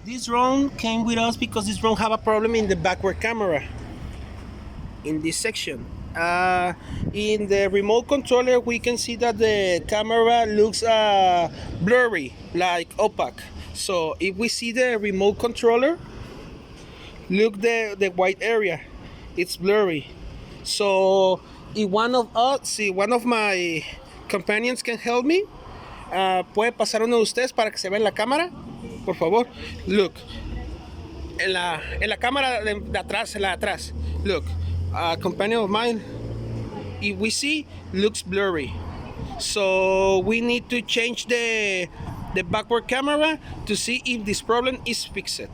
This drone came with us because this drone have a problem in the backward camera in this section. In the remote controller, we can see that the camera looks blurry, like opaque. So if we see the remote controller, look the white area, it's blurry. So if one of my companions can help me, puede pasar uno de ustedes para que se vea en la cámara, por favor. Look, en la cámara de atrás, en la de atrás. Look, a companion of mine, if we see, looks blurry. So we need to change the backward camera to see if this problem is fixed.